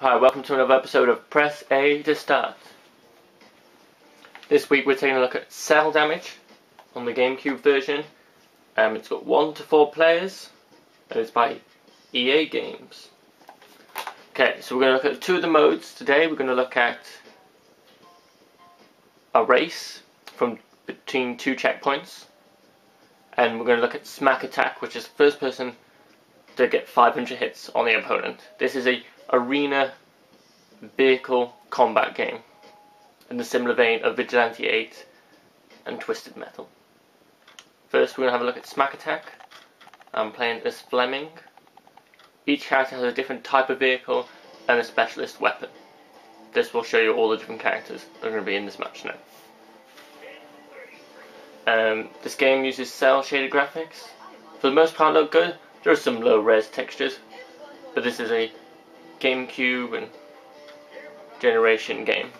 Hi, welcome to another episode of Press A to Start. This week we're taking a look at Cel Damage on the Gamecube version. It's got 1 to 4 players and it's by EA Games. Okay, so we're going to look at 2 of the modes today. We're going to look at a race from between 2 checkpoints, and we're going to look at Smack Attack, which is the first person to get 500 hits on the opponent. This is a arena vehicle combat game in the similar vein of Vigilante 8 and Twisted Metal. First we're going to have a look at Smack Attack. I'm playing as Fleming. Each character has a different type of vehicle and a specialist weapon. This will show you all the different characters that are going to be in this match now. This game uses cel shaded graphics. For the most part look good. There are some low res textures, but this is a Gamecube and generation game.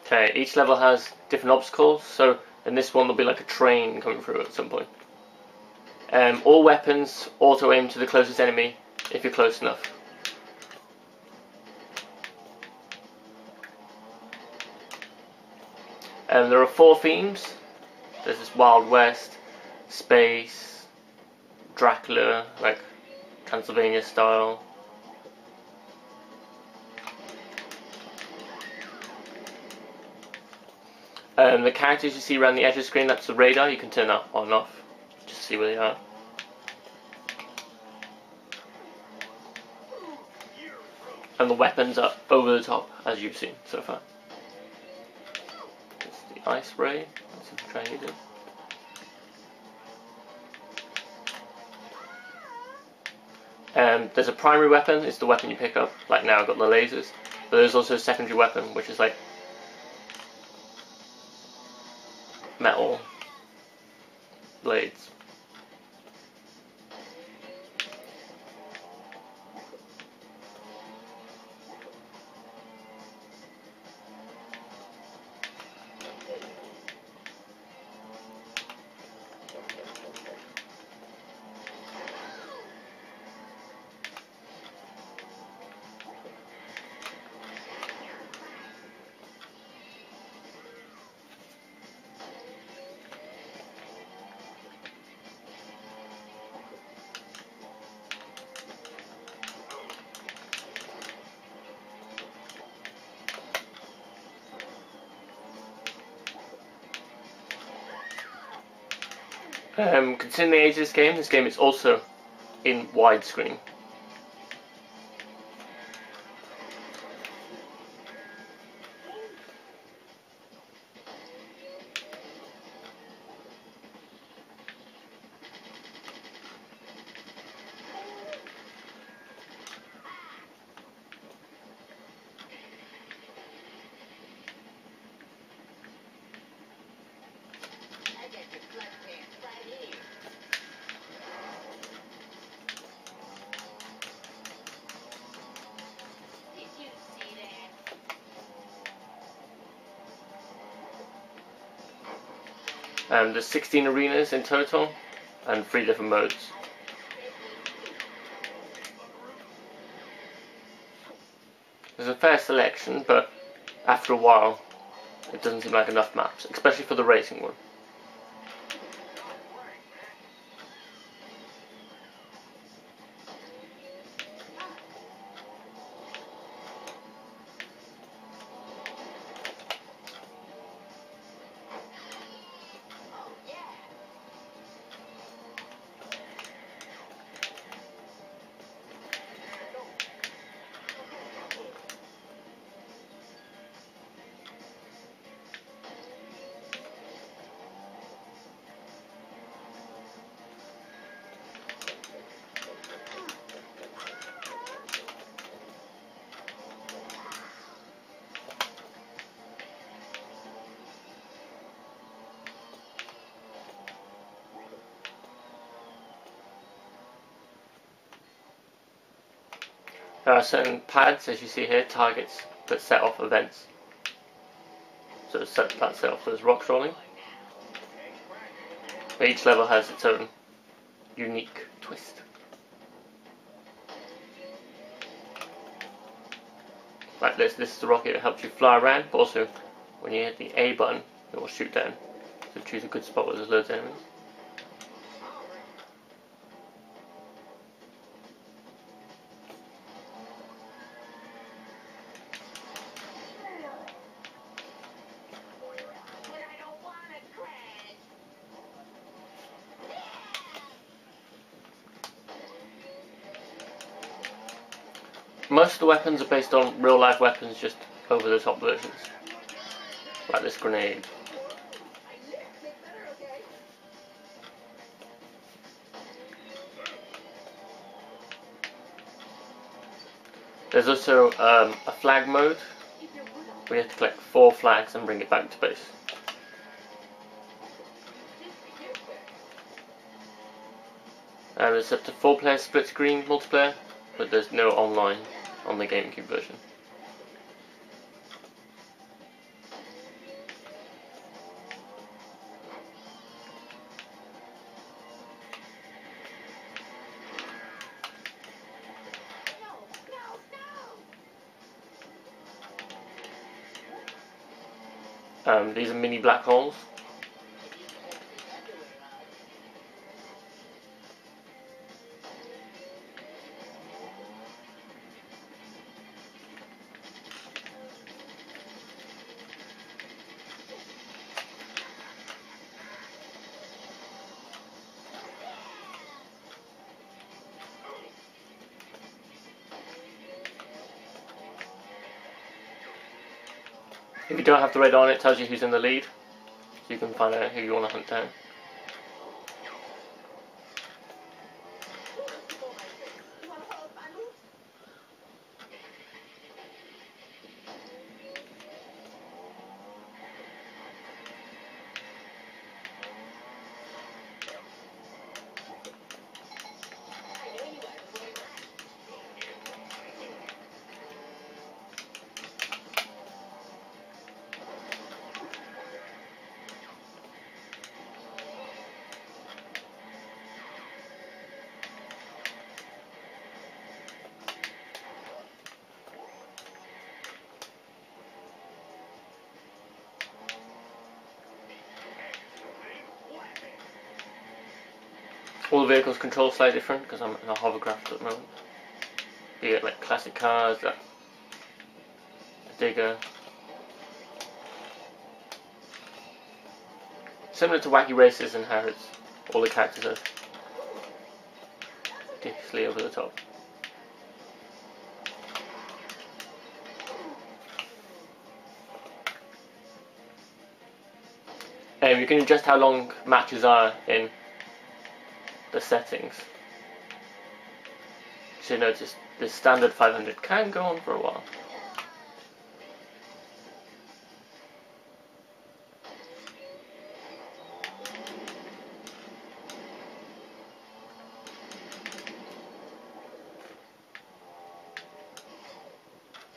Okay, each level has different obstacles, so in this one there'll be like a train coming through at some point. All weapons auto aim to the closest enemy if you're close enough. There are 4 themes. There's this Wild West, space, Dracula, like Transylvania style. The characters you see around the edge of the screen, that's the radar. You can turn that on and off, just to see where they are. And the weapons are over the top, as you've seen so far. It's the ice ray. Let's try and use it. There's a primary weapon, it's the weapon you pick up. Like now I've got the lasers. But there's also a secondary weapon, which is like metal blades. Considering the age of this game is also in widescreen. There's 16 arenas in total and 3 different modes. There's a fair selection, but after a while it doesn't seem like enough maps, especially for the racing one. There are certain pads, as you see here, targets that set off events. So that set off those rocks rolling. But each level has its own unique twist. Like this is the rocket that helps you fly around, but also when you hit the A button, it will shoot down. So choose a good spot where there's loads of enemies. Most of the weapons are based on real life weapons, just over the top versions. Like this grenade. There's also a flag mode, where you have to collect 4 flags and bring it back to base. There's up to 4-player split screen multiplayer, but there's no online on the Gamecube version. These are mini black holes. If you don't have the red on, it tells you who's in the lead, so you can find out who you want to hunt down. All the vehicles control slightly different because I'm in a hovercraft at the moment. Be it like classic cars, a digger. Similar to Wacky Races and how it's all the characters are ridiculously over the top. You can adjust how long matches are in the settings. So you notice this standard 500 can go on for a while.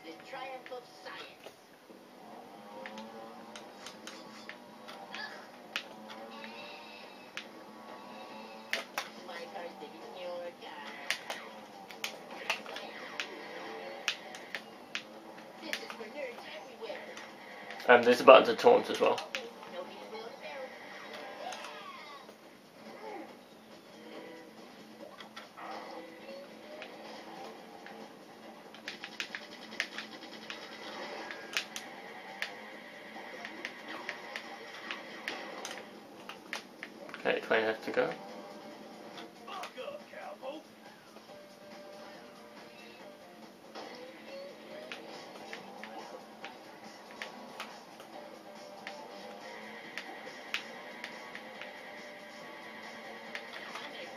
The triumph of science. My car's taking your car. This is for nerds everywhere. There's a button to taunt as well. No need for a bell. Okay, 20 left to go.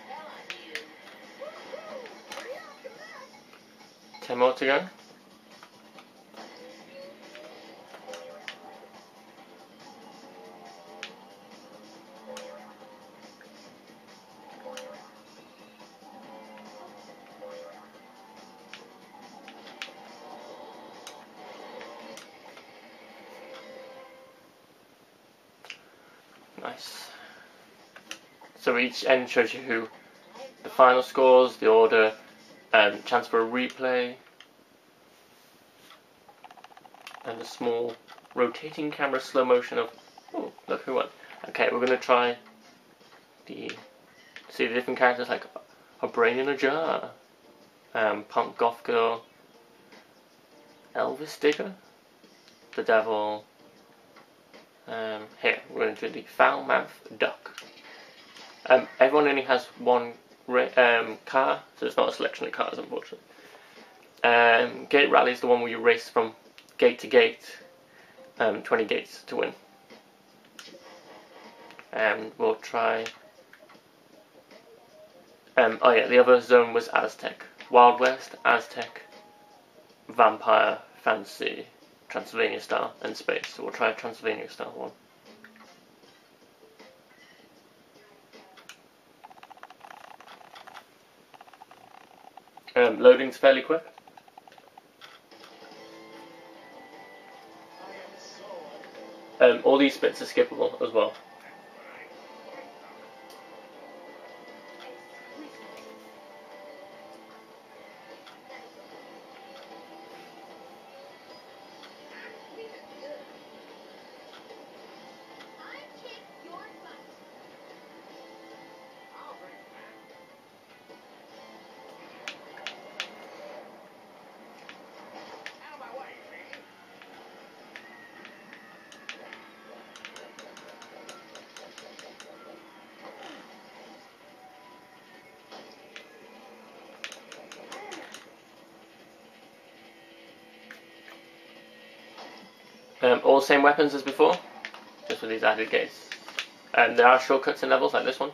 Hell on you. 10 more to go. Nice. So each end shows you who the final scores, the order, chance for a replay, and a small rotating camera slow motion of, oh, look who won. Okay, we're going to try see the different characters like a brain in a jar, punk goth girl, Elvis digger, the devil. Here we're going to do the foul mouth duck. Everyone only has one car, so it's not a selection of cars, unfortunately. Gate rally is the one where you race from gate to gate, 20 gates to win. And we'll try. Oh yeah, the other zone was Aztec, Wild West, Aztec, Vampire, Fantasy, Transylvania style, and Space. So we'll try a Transylvania style one. Loading's fairly quick. All these bits are skippable as well. All the same weapons as before, just with these added gates. There are shortcuts in levels like this one.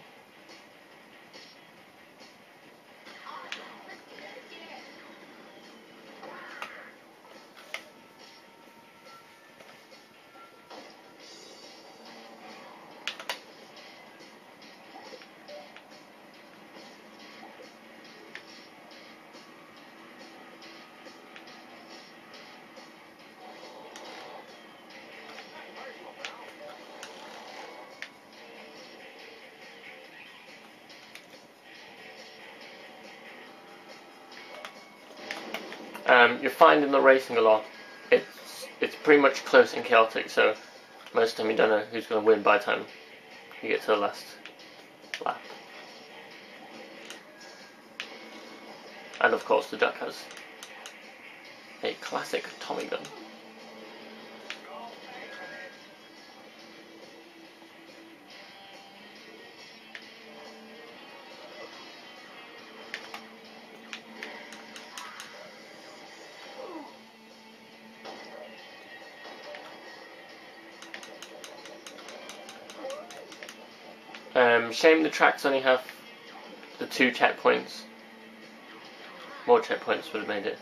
You're finding the racing a lot. It's pretty much close and chaotic, so most of the time you don't know who's going to win by the time you get to the last lap. And of course the duck has a classic Tommy gun. Shame the tracks only have the 2 checkpoints. More checkpoints would have made it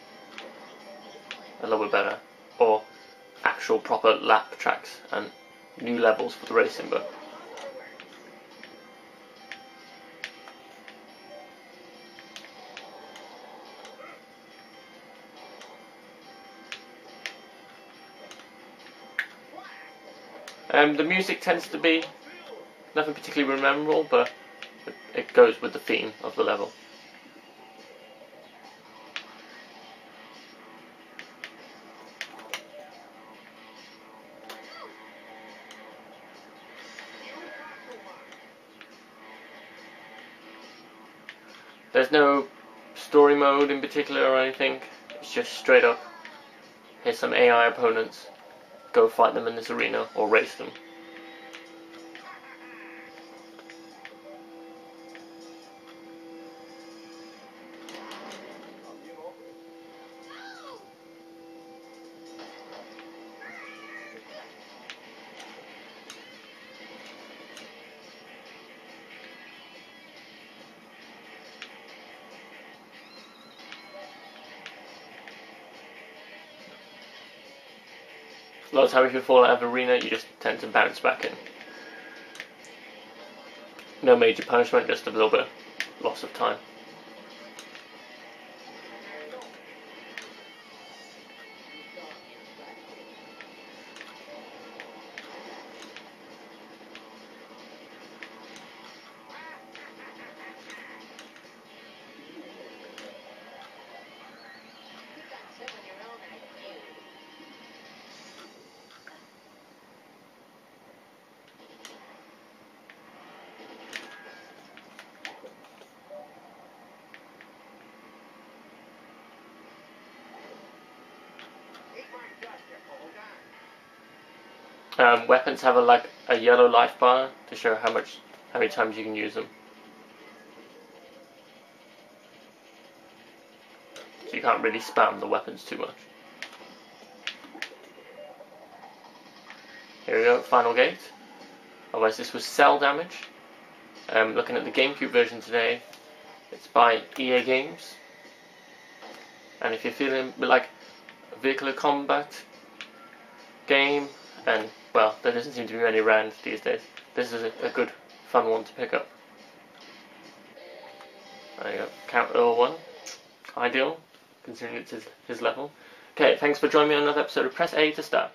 a little bit better. Or actual proper lap tracks and new levels for the racing, but the music tends to be nothing particularly memorable, but it goes with the theme of the level. There's no story mode in particular or anything, it's just straight up, here's some AI opponents, go fight them in this arena or race them. A lot of time if you fall out of arena, you just tend to bounce back in. No major punishment, just a little bit of loss of time. Weapons have a yellow life bar to show how many times you can use them. So you can't really spam the weapons too much. Here we go, final gate. Otherwise, this was Cel Damage. Looking at the Gamecube version today, it's by EA Games. And if you're feeling like a vehicular combat game, and well, there doesn't seem to be many around these days, this is a good, fun one to pick up. There you go, count 1. Ideal, considering it's his level. Okay, thanks for joining me on another episode of Press A to start.